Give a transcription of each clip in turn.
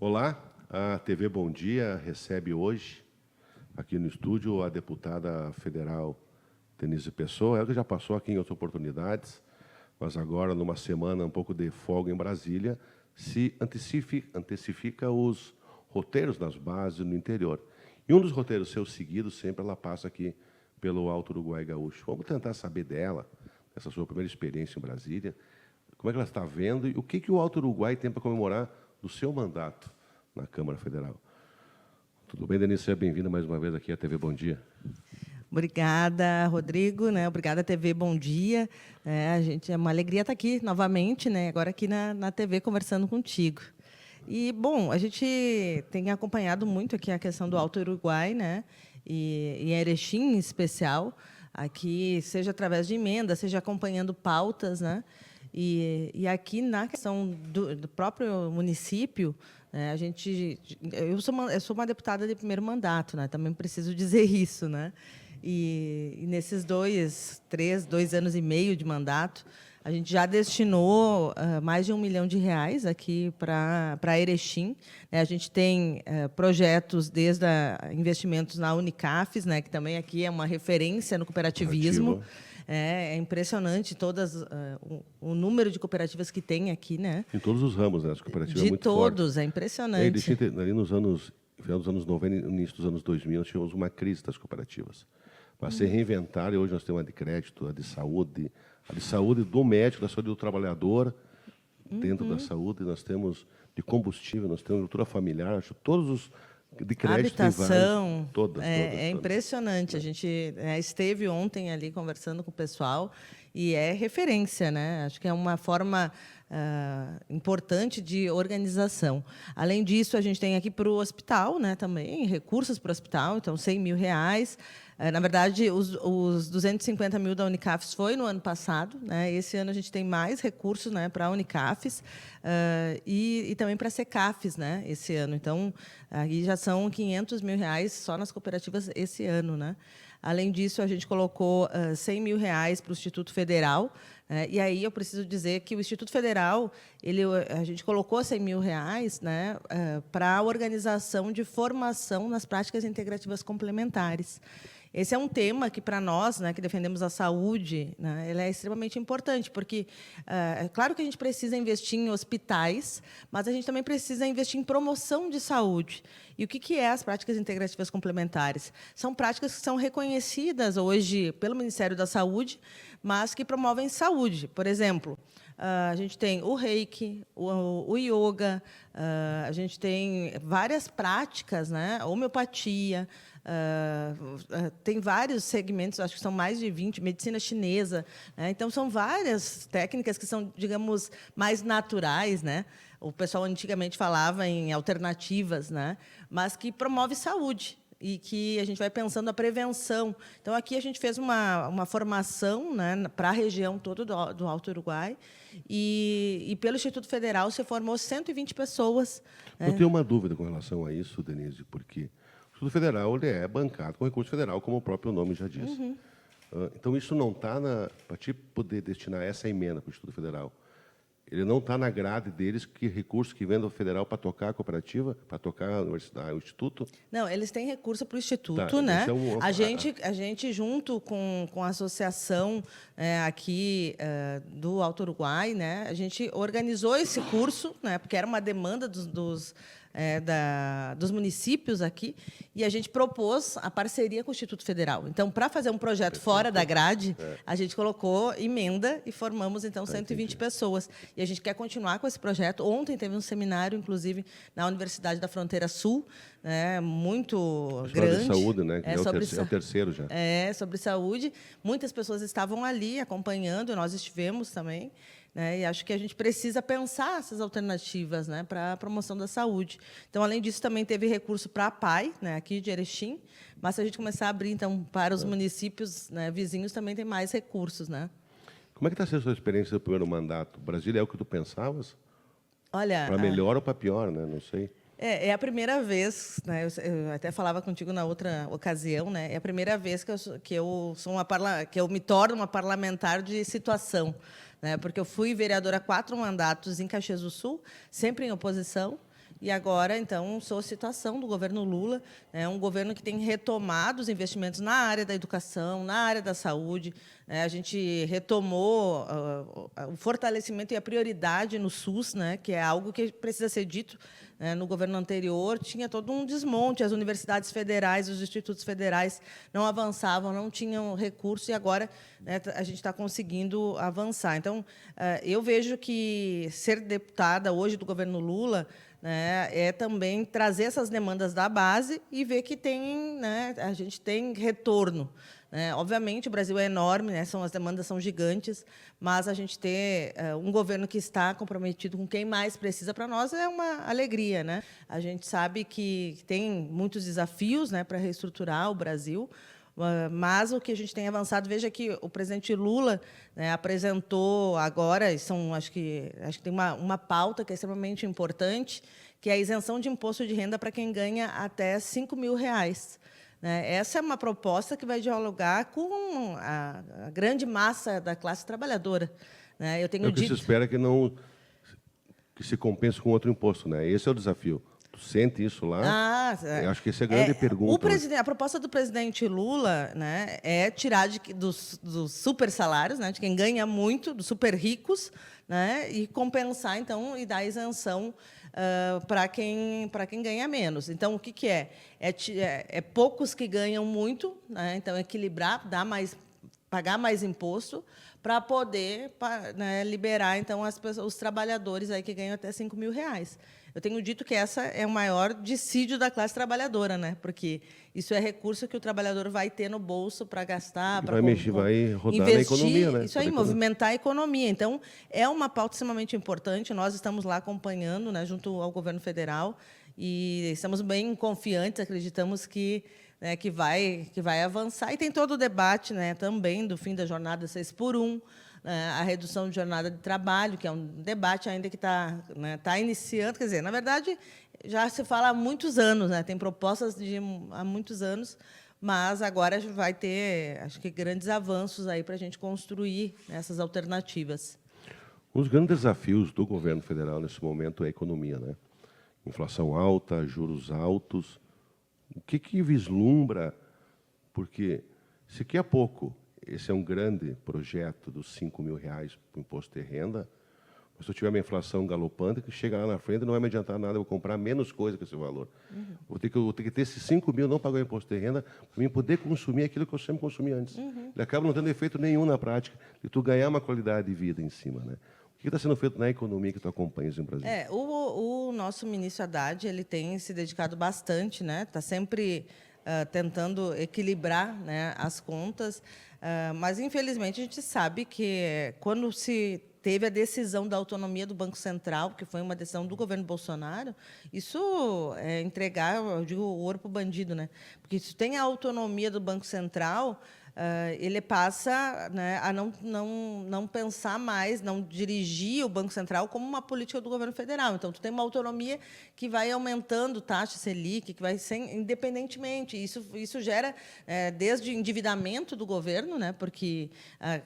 Olá, a TV Bom Dia recebe hoje, aqui no estúdio, a deputada federal Denise Pessoa. Ela que já passou aqui em outras oportunidades, mas agora, numa semana um pouco de folga em Brasília, se antecifica os roteiros nas bases no interior. E um dos roteiros seus seguidos, sempre ela passa aqui pelo Alto Uruguai Gaúcho. Vamos tentar saber dela, essa sua primeira experiência em Brasília, como é que ela está vendo e o que o Alto Uruguai tem para comemorar do seu mandato na Câmara Federal. Tudo bem, Denise? Seja bem-vinda mais uma vez aqui à TV Bom Dia. Obrigada, Rodrigo. Obrigada, TV Bom Dia. É uma alegria estar aqui novamente, agora aqui na TV conversando contigo. E, bom, a gente tem acompanhado muito aqui a questão do Alto Uruguai, e em Erechim, em especial, aqui, seja através de emenda, seja acompanhando pautas, E aqui, na questão do próprio município, eu sou uma deputada de primeiro mandato, também preciso dizer isso, E nesses 2 anos e meio de mandato, a gente já destinou mais de R$1 milhão aqui para Erechim. A gente tem projetos desde investimentos na Unicafes, que também aqui é uma referência no cooperativismo. É impressionante o número de cooperativas que tem aqui, Em todos os ramos, as cooperativas de muito todos, forte. É impressionante. Ali final dos anos 90 e início dos anos 2000, nós tivemos uma crise das cooperativas. Mas se reinventaram, e hoje nós temos a de crédito, a de saúde do médico, da saúde do trabalhador, dentro da saúde, nós temos de combustível, nós temos agricultura familiar, acho todos os de crédito. Habitação, todas. É impressionante. A gente esteve ontem ali conversando com o pessoal e é referência, Acho que é uma forma importante de organização. Além disso, a gente tem aqui para o hospital, também recursos para o hospital, então R$100 mil. Na verdade, os 250 mil da Unicafes foi no ano passado, Esse ano a gente tem mais recursos, para a Unicafes e também para a Secafes, esse ano. Então, aí já são R$500 mil só nas cooperativas esse ano, Além disso, a gente colocou R$100 mil para o Instituto Federal. E aí eu preciso dizer que o Instituto Federal, a gente colocou R$100 mil para a organização de formação nas práticas integrativas complementares. Esse é um tema que, para nós, que defendemos a saúde, ele é extremamente importante, porque é claro que a gente precisa investir em hospitais, mas a gente também precisa investir em promoção de saúde. E o que é as práticas integrativas complementares? São práticas que são reconhecidas hoje pelo Ministério da Saúde, mas que promovem saúde. Por exemplo, a gente tem o reiki, o yoga, a gente tem várias práticas, a homeopatia, tem vários segmentos, acho que são mais de 20, medicina chinesa. Então, são várias técnicas que são, digamos, mais naturais. O pessoal antigamente falava em alternativas, mas que promove saúde e que a gente vai pensando a prevenção. Então, aqui a gente fez uma formação para a região toda do Alto Uruguai e pelo Instituto Federal se formou 120 pessoas. Eu tenho uma dúvida com relação a isso, Denise, porque o Instituto Federal é bancado com recurso federal, como o próprio nome já diz. Então, isso não está para ti poder destinar essa emenda para o Instituto Federal. Ele não está na grade deles que recurso que vem do federal para tocar a cooperativa, para tocar a universidade, o instituto? Não, eles têm recurso para o instituto, A gente junto com a associação aqui do Alto Uruguai, a gente organizou esse curso, porque era uma demanda dos municípios aqui, e a gente propôs a parceria com o Instituto Federal. Então, para fazer um projeto fora da grade, a gente colocou emenda e formamos, então, 120 pessoas. E a gente quer continuar com esse projeto. Ontem teve um seminário, inclusive, na Universidade da Fronteira Sul, muito grande. Sobre saúde, é o terceiro já. Sobre saúde. Muitas pessoas estavam ali acompanhando, nós estivemos também. E acho que a gente precisa pensar essas alternativas para a promoção da saúde. Então, além disso, também teve recurso para a PAI, aqui de Erechim, mas se a gente começar a abrir então, para os municípios vizinhos, também tem mais recursos. Como é que está sendo a sua experiência do primeiro mandato? Brasília é o que tu pensavas? Olha, para melhor ou para pior, não sei. É a primeira vez, eu até falava contigo na outra ocasião, é a primeira vez que eu me torno uma parlamentar de situação, porque eu fui vereadora há 4 mandatos em Caxias do Sul, sempre em oposição, E agora, então, sou situação do governo Lula, né, um governo que tem retomado os investimentos na área da educação, na área da saúde. Né, a gente retomou o fortalecimento e a prioridade no SUS, né, que é algo que precisa ser dito. No governo anterior, tinha todo um desmonte, as universidades federais, os institutos federais não avançavam, não tinham recurso, e agora, né, a gente está conseguindo avançar. Então, eu vejo que ser deputada hoje do governo Lula, né, é também trazer essas demandas da base e ver que tem, né, a gente tem retorno. Obviamente, o Brasil é enorme, né, as demandas são gigantes, mas a gente ter um governo que está comprometido com quem mais precisa para nós é uma alegria. Né? A gente sabe que tem muitos desafios, né, para reestruturar o Brasil, mas o que a gente tem avançado, veja que o presidente Lula, né, apresentou agora, acho que tem uma pauta que é extremamente importante, que é a isenção de imposto de renda para quem ganha até R$5.000. Essa é uma proposta que vai dialogar com a grande massa da classe trabalhadora. Eu tenho dito... se espera que se compense com outro imposto, né? Esse é o desafio. Tu sente isso lá? Eu acho que essa é a grande pergunta. A proposta do presidente Lula, né, é tirar dos super salários, né, de quem ganha muito, dos super ricos, né, e compensar, então, e dar isenção para quem ganha menos. Então, o que é? É poucos que ganham muito, né, então, equilibrar, pagar mais imposto, para poder, né, liberar, então, os trabalhadores aí que ganham até R$5.000. Eu tenho dito que essa é o maior dissídio da classe trabalhadora, né? Porque isso é recurso que o trabalhador vai ter no bolso para gastar, para vai rodar investir, na economia, né? Isso aí, movimentar a economia. Então, é uma pauta extremamente importante. Nós estamos lá acompanhando, né, junto ao governo federal, e estamos bem confiantes, acreditamos que vai avançar. E tem todo o debate, né, também do fim da jornada 6x1, a redução de jornada de trabalho, que é um debate ainda que está, né, iniciando. Quer dizer, na verdade, já se fala há muitos anos, né, tem propostas há muitos anos, mas agora vai ter, acho que, grandes avanços aí para a gente construir essas alternativas. Um dos grandes desafios do governo federal nesse momento é a economia, né? Inflação alta, juros altos. O que vislumbra? Porque, se daqui a pouco esse é um grande projeto dos R$5.000 para o imposto de renda, mas se eu tiver uma inflação galopante, que chega lá na frente não vai me adiantar nada, eu vou comprar menos coisa que esse valor. Vou ter que ter esses R$5.000, não pagar o imposto de renda, para mim poder consumir aquilo que eu sempre consumi antes. Ele acaba não tendo efeito nenhum na prática, e tu ganhar uma qualidade de vida em cima, né? O que está sendo feito na economia que tu acompanhas no Brasil? O nosso ministro Haddad, ele tem se dedicado bastante, né? Está sempre tentando equilibrar, né, as contas, mas, infelizmente, a gente sabe que, quando se teve a decisão da autonomia do Banco Central, que foi uma decisão do governo Bolsonaro, isso é entregar, eu digo, o ouro para o bandido, né? Porque, se tem a autonomia do Banco Central, ele passa, né, a não pensar mais, não dirigir o Banco Central como uma política do governo federal. Então, tu tem uma autonomia que vai aumentando taxa Selic, que vai ser independentemente. Isso gera, desde endividamento do governo, né, porque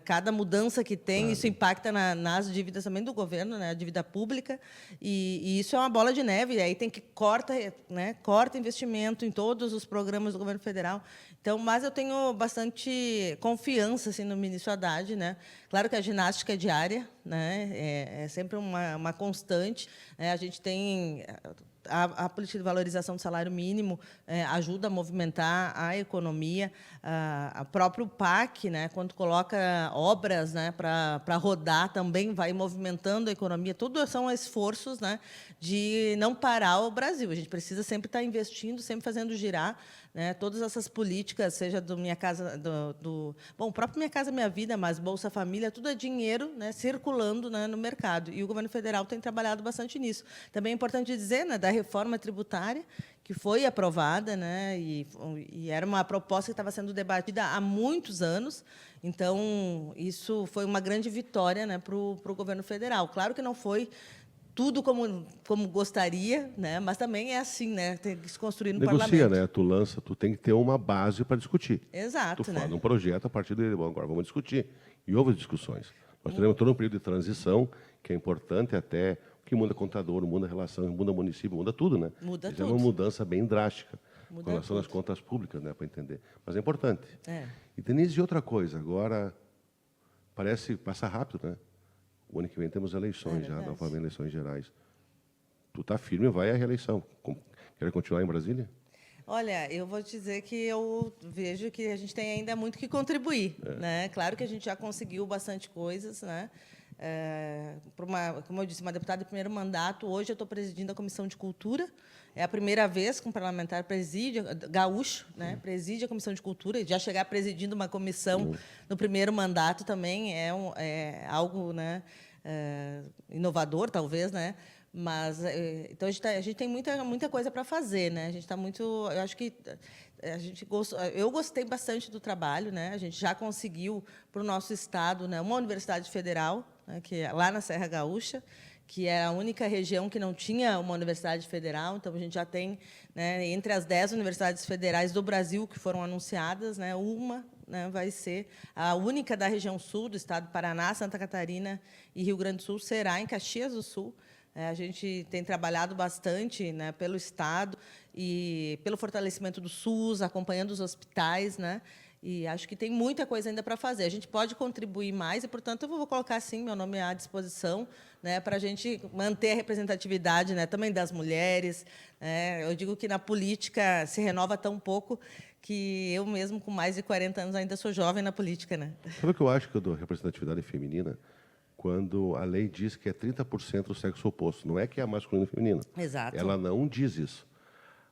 cada mudança que tem, claro, isso impacta nas dívidas também do governo, né, a dívida pública, e isso é uma bola de neve. E aí tem que corta investimento em todos os programas do governo federal. Então, mas eu tenho bastante confiança, assim, no ministro Haddad, né? Claro que a ginástica é diária, né? É sempre uma constante. A gente tem a política de valorização do salário mínimo, ajuda a movimentar a economia. O próprio PAC, né, quando coloca obras, né, para rodar, também vai movimentando a economia. Tudo são esforços, né, de não parar o Brasil. A gente precisa sempre estar investindo, sempre fazendo girar, né, todas essas políticas, seja do Minha Casa, o próprio Minha Casa Minha Vida, mas Bolsa Família, tudo é dinheiro, né, circulando, né, no mercado. E o governo federal tem trabalhado bastante nisso. Também é importante dizer, né, da reforma tributária, que foi aprovada, né, e era uma proposta que estava sendo debatida há muitos anos. Então, isso foi uma grande vitória, né, para o governo federal. Claro que não foi tudo como gostaria, né? Mas também é assim, né? Tem que se construir no parlamento. Né? Tu tem que ter uma base para discutir. Exato, tu né? fala um projeto a partir dele, agora vamos discutir. E houve discussões. Nós teremos todo um período de transição, que é importante até que muda contador, muda relação, muda município, muda tudo, né? Muda Isso é tudo. uma mudança bem drástica Muda com relação às tudo. contas públicas, né, para entender. Mas é importante. É. E, Denise, e outra coisa, agora parece passar rápido, né? O ano que vem temos eleições já, verdade. novamente eleições gerais. Tu está firme, vai à reeleição. Quer continuar em Brasília? Olha, eu vou te dizer que eu vejo que a gente tem ainda muito que contribuir, né? Claro que a gente já conseguiu bastante coisas, né? Como eu disse, uma deputada de primeiro mandato. Hoje eu estou presidindo a Comissão de Cultura. É a primeira vez que um parlamentar preside, gaúcho, né? Preside a Comissão de Cultura. E já chegar presidindo uma comissão no primeiro mandato também é algo, né? Inovador, talvez, né? Mas então a gente tem muita coisa para fazer, né? A gente está muito, eu acho que eu gostei bastante do trabalho, né? A gente já conseguiu para o nosso estado, né, uma universidade federal, né, que é lá na Serra Gaúcha, que é a única região que não tinha uma universidade federal. Então a gente já tem, né, entre as 10 universidades federais do Brasil que foram anunciadas, né, uma, né, vai ser a única da região sul do estado do Paraná, Santa Catarina e Rio Grande do Sul, será em Caxias do Sul. A gente tem trabalhado bastante, né, pelo Estado e pelo fortalecimento do SUS, acompanhando os hospitais, né, e acho que tem muita coisa ainda para fazer. A gente pode contribuir mais e, portanto, eu vou colocar, sim, meu nome à disposição, né, para a gente manter a representatividade, né, também das mulheres. Eu digo que na política se renova tão pouco que eu mesmo, com mais de 40 anos, ainda sou jovem na política, né? Sabe o que eu acho que eu dou representatividade feminina? Quando a lei diz que é 30% do sexo oposto. Não é que é masculino e feminino. Exato. Ela não diz isso.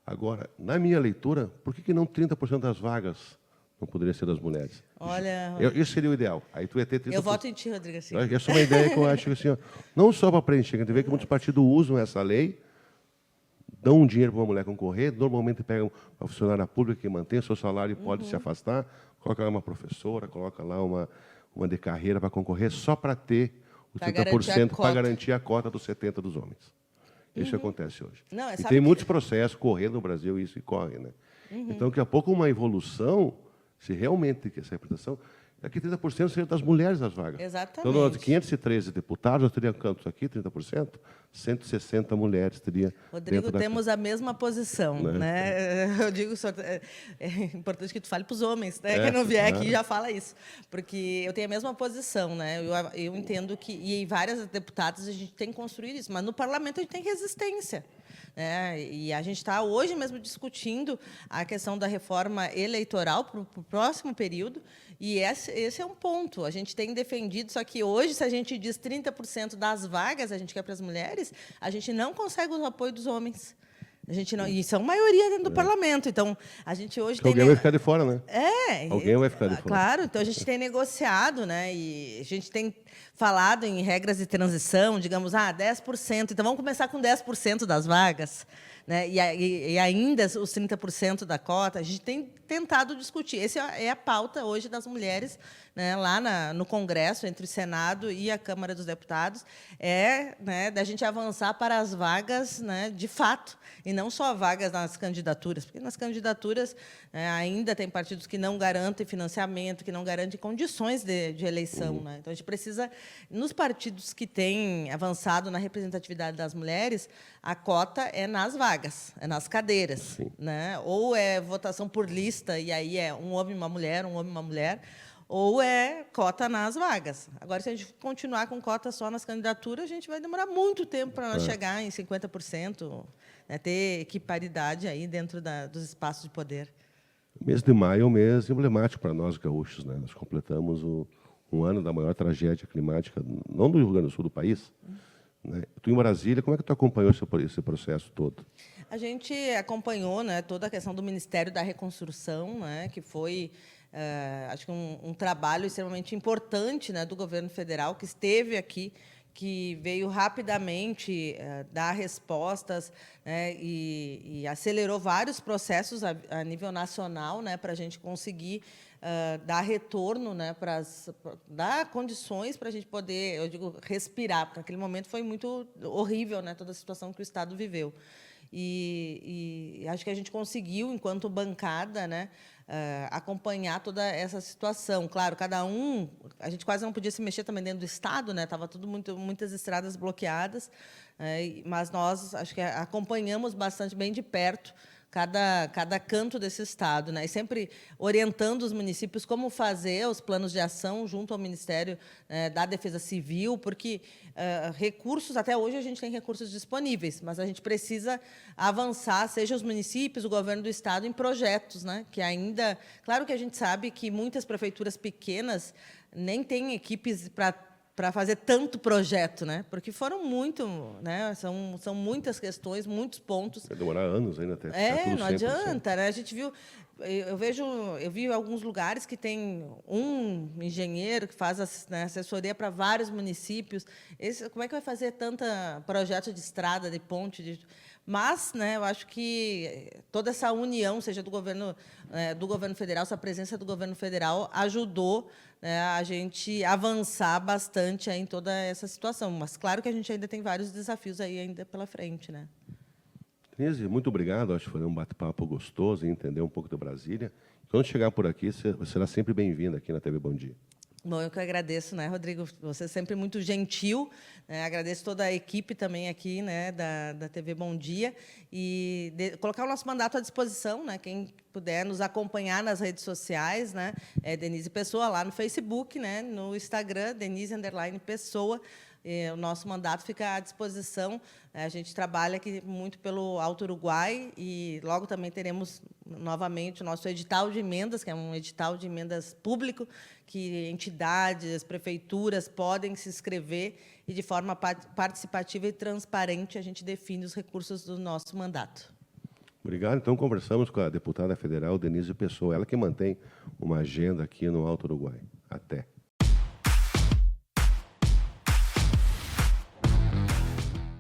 Agora, na minha leitura, por que não 30% das vagas não poderiam ser das mulheres? Olha, Isso seria o ideal. Aí tu ia ter 30%. eu voto em ti, Rodrigo. Assim. Essa é uma ideia que eu acho que, assim, ó, não só para preencher, a gente vê que muitos partidos usam essa lei, dão um dinheiro para uma mulher concorrer, normalmente pegam uma funcionária pública que mantém o seu salário e pode se afastar, coloca lá uma professora, coloca lá uma de carreira para concorrer, só para ter os 30% para garantir a cota dos 70% dos homens. Isso acontece hoje. Não, e tem muitos processos correndo no Brasil, isso e corre. Né? Então, daqui a pouco, uma evolução, se realmente quer essa representação, aqui 30% seria das mulheres nas vagas. Exatamente. Então, nós 513 deputados, nós teríamos quantos aqui? 30%? 160 mulheres teria. Rodrigo, temos a mesma posição, né? Eu digo só é importante que tu fale para os homens, né? Quem não vier aqui já fala isso, porque eu tenho a mesma posição, né? Eu entendo que e várias deputadas a gente tem que construir isso, mas no parlamento a gente tem resistência. E a gente está hoje mesmo discutindo a questão da reforma eleitoral para o próximo período, e esse é um ponto. A gente tem defendido, só que hoje, se a gente diz 30% das vagas a gente quer para as mulheres, a gente não consegue o apoio dos homens. A gente não, e são maioria dentro do parlamento. Então, a gente hoje tem... Alguém vai ficar de fora, né? Alguém vai ficar de fora. Claro, então a gente tem negociado, né? E a gente tem falado em regras de transição, digamos, 10%. Então, vamos começar com 10% das vagas, né? E ainda os 30% da cota. A gente tem tentado discutir. Essa é a pauta hoje das mulheres, né, lá no Congresso, entre o Senado e a Câmara dos Deputados, né, da gente avançar para as vagas, né, de fato, e não só vagas nas candidaturas, porque nas candidaturas ainda tem partidos que não garantem financiamento, que não garantem condições de eleição. Né? Então, a gente precisa, nos partidos que têm avançado na representatividade das mulheres, a cota é nas vagas, é nas cadeiras. Né? Ou é votação por lista, e aí é um homem e uma mulher, ou é cota nas vagas. Agora, se a gente continuar com cota só nas candidaturas, a gente vai demorar muito tempo para chegar em 50%, né, ter equiparidade aí dentro dos espaços de poder. O mês de maio é um mês emblemático para nós, gaúchos. Né? Nós completamos um ano da maior tragédia climática, não do Rio Grande do Sul, do país. Né? Tu, em Brasília, como é que tu acompanhou esse processo todo? A gente acompanhou, né, toda a questão do Ministério da Reconstrução, né, que foi, acho que um trabalho extremamente importante, né, do governo federal, que esteve aqui, que veio rapidamente dar respostas, né, e acelerou vários processos a nível nacional, né, para a gente conseguir dar retorno, né, dar condições para a gente poder, eu digo, respirar, porque naquele momento foi muito horrível, né, toda a situação que o Estado viveu. e acho que a gente conseguiu, enquanto bancada, né, acompanhar toda essa situação. Claro, cada um, a gente quase não podia se mexer também dentro do estado, né? Tava tudo muitas estradas bloqueadas, mas nós acho que acompanhamos bastante bem de perto cada canto desse estado, né? E sempre orientando os municípios como fazer os planos de ação junto ao Ministério da Defesa Civil, porque recursos, até hoje a gente tem recursos disponíveis, mas a gente precisa avançar, seja os municípios, o governo do estado, em projetos, né? Que ainda, claro que a gente sabe que muitas prefeituras pequenas nem têm equipes para fazer tanto projeto, né? Porque foram muito, né? São muitas questões, muitos pontos. Vai demorar anos ainda até ficar tudo Não 100%. adianta, né? A gente viu, eu vi alguns lugares que tem um engenheiro que faz assessoria para vários municípios. Como é que vai fazer tanta projeto de estrada, de ponte, mas, né, eu acho que toda essa união, seja do governo federal, essa presença do governo federal ajudou, né, a gente avançar bastante aí em toda essa situação. Mas claro que a gente ainda tem vários desafios aí ainda pela frente, né? Denise, muito obrigado. Acho que foi um bate-papo gostoso, entender um pouco do Brasília. Quando chegar por aqui, você será sempre bem-vinda aqui na TV Bom Dia. Bom, eu que agradeço, né, Rodrigo? Você é sempre muito gentil. Né? Agradeço toda a equipe também aqui, né, da TV Bom Dia. E colocar o nosso mandato à disposição, né? Quem puder nos acompanhar nas redes sociais, né? Denise Pessoa, lá no Facebook, né? No Instagram, Denise_Pessoa. O nosso mandato fica à disposição. A gente trabalha aqui muito pelo Alto Uruguai e logo também teremos novamente o nosso edital de emendas, que é um edital de emendas público, que entidades, prefeituras podem se inscrever e, de forma participativa e transparente, a gente define os recursos do nosso mandato. Obrigado. Então, conversamos com a deputada federal Denise Pessoa, ela que mantém uma agenda aqui no Alto Uruguai. Até.